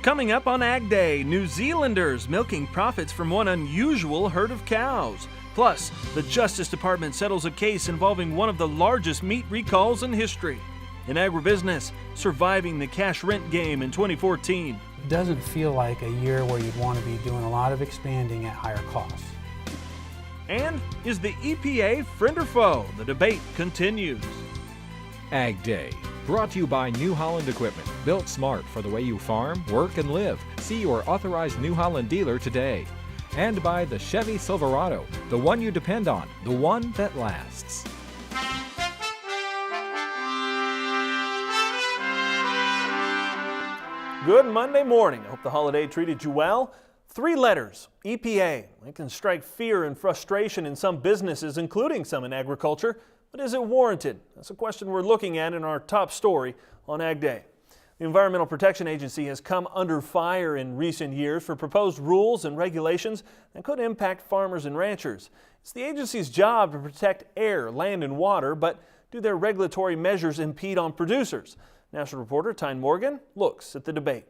Coming up on Ag Day, New Zealanders milking profits from one unusual herd of cows. Plus, the Justice Department settles a case involving one of the largest meat recalls in history. In agribusiness, surviving the cash rent game in 2014. It doesn't feel like a year where you'd want to be doing a lot of expanding at higher costs. And is the EPA friend or foe? The debate continues. Ag Day, brought to you by New Holland Equipment, built smart for the way you farm, work, and live. See your authorized New Holland dealer today. And by the Chevy Silverado, the one you depend on, the one that lasts. Good Monday morning. I hope the holiday treated you well. 3 letters, EPA. It can strike fear and frustration in some businesses, including some in agriculture. But is it warranted? That's a question we're looking at in our top story on Ag Day. The Environmental Protection Agency has come under fire in recent years for proposed rules and regulations that could impact farmers and ranchers. It's the agency's job to protect air, land, and water, but do their regulatory measures impede on producers? National reporter Tyne Morgan looks at the debate.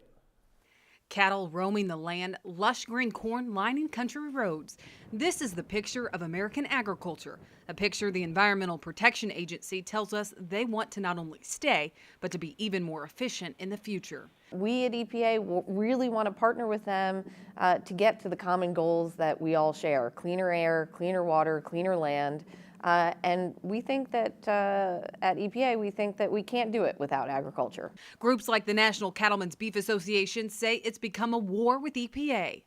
Cattle roaming the land, lush green corn lining country roads. This is the picture of American agriculture, a picture the Environmental Protection Agency tells us they want to not only stay, but to be even more efficient in the future. We at EPA really want to partner with them to get to the common goals that we all share: cleaner air, cleaner water, cleaner land. And we think that at EPA, we think that we can't do it without agriculture. Groups like the National Cattlemen's Beef Association say it's become a war with EPA.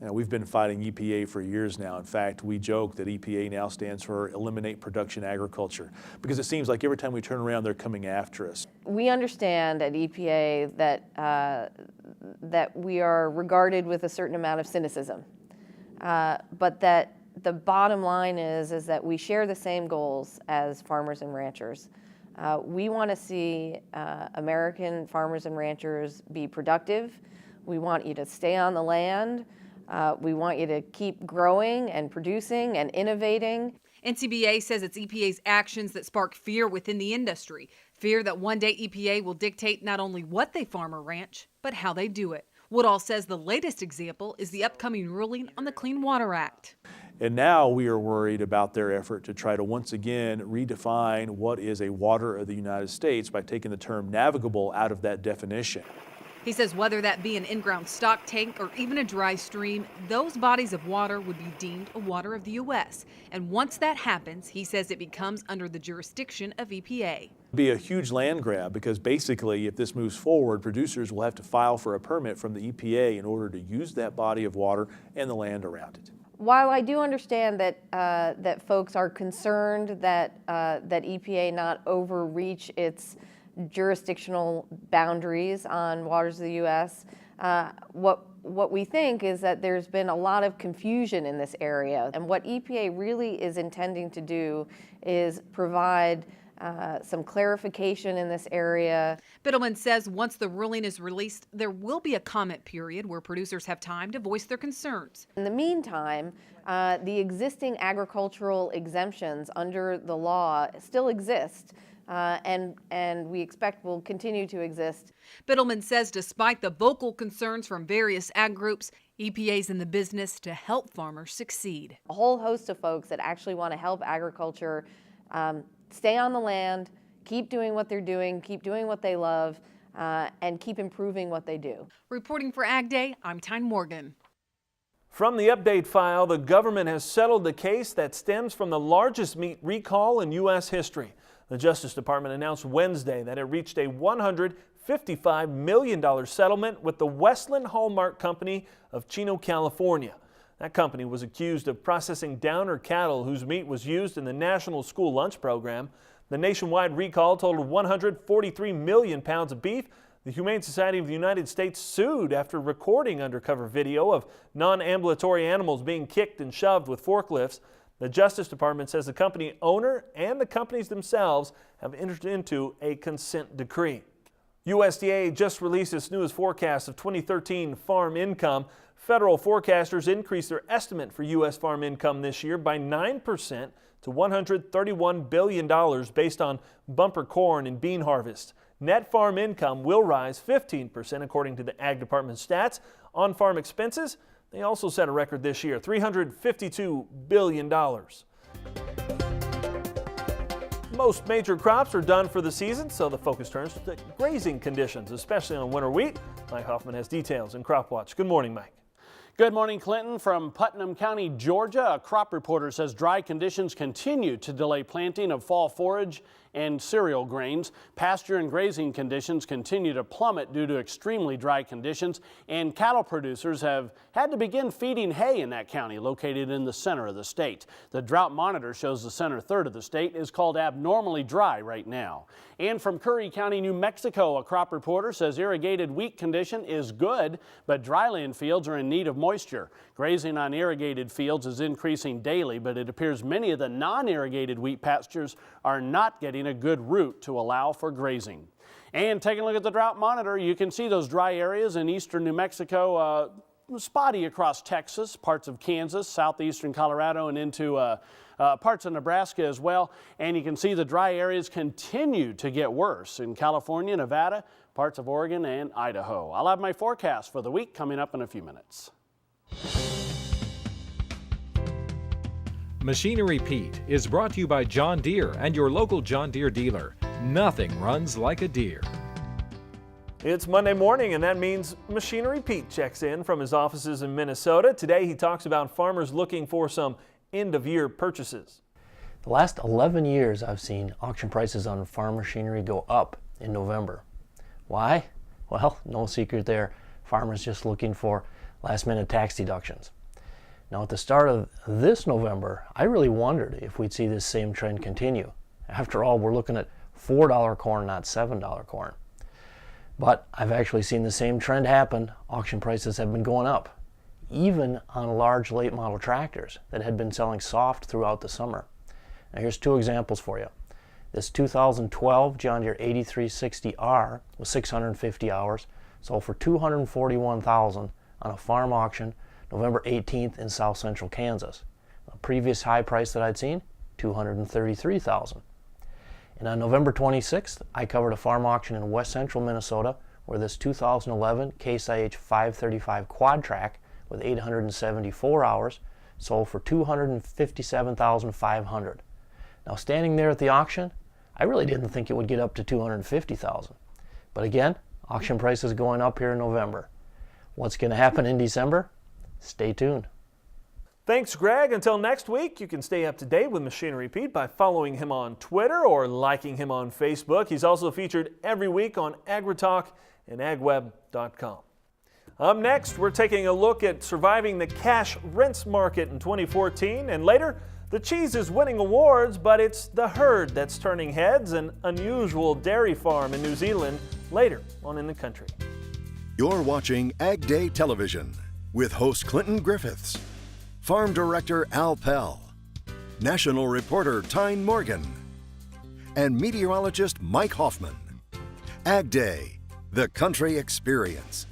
We've been fighting EPA for years now. In fact, we joke that EPA now stands for Eliminate Production Agriculture, because it seems like every time we turn around, they're coming after us. We understand at EPA that we are regarded with a certain amount of cynicism, but that the bottom line is that we share the same goals as farmers and ranchers. We want to see American farmers and ranchers be productive. We want you to stay on the land. We want you to keep growing and producing and innovating. NCBA says it's EPA's actions that spark fear within the industry. Fear that one day EPA will dictate not only what they farm or ranch, but how they do it. Woodall says the latest example is the upcoming ruling on the Clean Water Act. And now we are worried about their effort to try to once again redefine what is a water of the United States by taking the term navigable out of that definition. He says whether that be an in-ground stock tank or even a dry stream, those bodies of water would be deemed a water of the U.S. And once that happens, he says it becomes under the jurisdiction of EPA. Be a huge land grab, because basically if this moves forward, producers will have to file for a permit from the EPA in order to use that body of water and the land around it. While I do understand that that folks are concerned that that EPA not overreach its jurisdictional boundaries on waters of the U.S., what we think is that there's been a lot of confusion in this area, and what EPA really is intending to do is provide some clarification in this area. Biddleman says once the ruling is released, there will be a comment period where producers have time to voice their concerns. In the meantime, the existing agricultural exemptions under the law still exist, and we expect will continue to exist. Biddleman says despite the vocal concerns from various ag groups, EPA's in the business to help farmers succeed. A whole host of folks that actually want to help agriculture stay on the land, keep doing what they're doing, keep doing what they love, and keep improving what they do. Reporting for Ag Day, I'm Tyne Morgan. From the update file, the government has settled the case that stems from the largest meat recall in U.S. history. The Justice Department announced Wednesday that it reached a $155 million settlement with the Westland Hallmark Company of Chino, California. That company was accused of processing downer cattle whose meat was used in the National School Lunch Program. The nationwide recall totaled 143 million pounds of beef. The Humane Society of the United States sued after recording undercover video of non-ambulatory animals being kicked and shoved with forklifts. The Justice Department says the company owner and the companies themselves have entered into a consent decree. USDA just released its newest forecast of 2013 farm income. Federal forecasters increased their estimate for U.S. farm income this year by 9% to $131 billion based on bumper corn and bean harvest. Net farm income will rise 15% according to the Ag Department stats. On-farm expenses, they also set a record this year, $352 billion. Most major crops are done for the season, so the focus turns to grazing conditions, especially on winter wheat. Mike Hoffman has details in Crop Watch. Good morning, Mike. Good morning, Clinton. From Putnam County, Georgia, a crop reporter says dry conditions continue to delay planting of fall forage and cereal grains. Pasture and grazing conditions continue to plummet due to extremely dry conditions, and cattle producers have had to begin feeding hay in that county located in the center of the state. The drought monitor shows the center third of the state is called abnormally dry right now. And from Curry County, New Mexico, a crop reporter says irrigated wheat condition is good, but dryland fields are in need of moisture. Grazing on irrigated fields is increasing daily, but it appears many of the non-irrigated wheat pastures are not getting a good route to allow for grazing. And taking a look at the drought monitor, you can see those dry areas in eastern New Mexico, spotty across Texas, parts of Kansas, southeastern Colorado, and into parts of Nebraska as well. And you can see the dry areas continue to get worse in California, Nevada, parts of Oregon, and Idaho. I'll have my forecast for the week coming up in a few minutes. Machinery Pete is brought to you by John Deere and your local John Deere dealer. Nothing runs like a Deere. It's Monday morning, and that means Machinery Pete checks in from his offices in Minnesota. Today he talks about farmers looking for some end-of-year purchases. The last 11 years I've seen auction prices on farm machinery go up in November. Why? Well, no secret there. Farmers just looking for last-minute tax deductions. Now at the start of this November, I really wondered if we'd see this same trend continue. After all, we're looking at $4 corn, not $7 corn. But I've actually seen the same trend happen. Auction prices have been going up, even on large late model tractors that had been selling soft throughout the summer. Now here's two examples for you. This 2012 John Deere 8360R with 650 hours sold for $241,000 on a farm auction November 18th in south central Kansas. A previous high price that I'd seen, $233,000. And on November 26th, I covered a farm auction in west central Minnesota where this 2011 Case IH 535 quad track with 874 hours sold for $257,500. Now standing there at the auction, I really didn't think it would get up to $250,000. But again, auction prices going up here in November. What's going to happen in December? Stay tuned. Thanks, Greg. Until next week, you can stay up to date with Machinery Pete by following him on Twitter or liking him on Facebook. He's also featured every week on AgriTalk and agweb.com. Up next, we're taking a look at surviving the cash rents market in 2014, and later, the cheese is winning awards, but it's the herd that's turning heads, an unusual dairy farm in New Zealand later on in the country. You're watching Ag Day Television with host Clinton Griffiths, Farm Director Al Pell, National Reporter Tyne Morgan, and meteorologist Mike Hoffman. Ag Day, the country experience.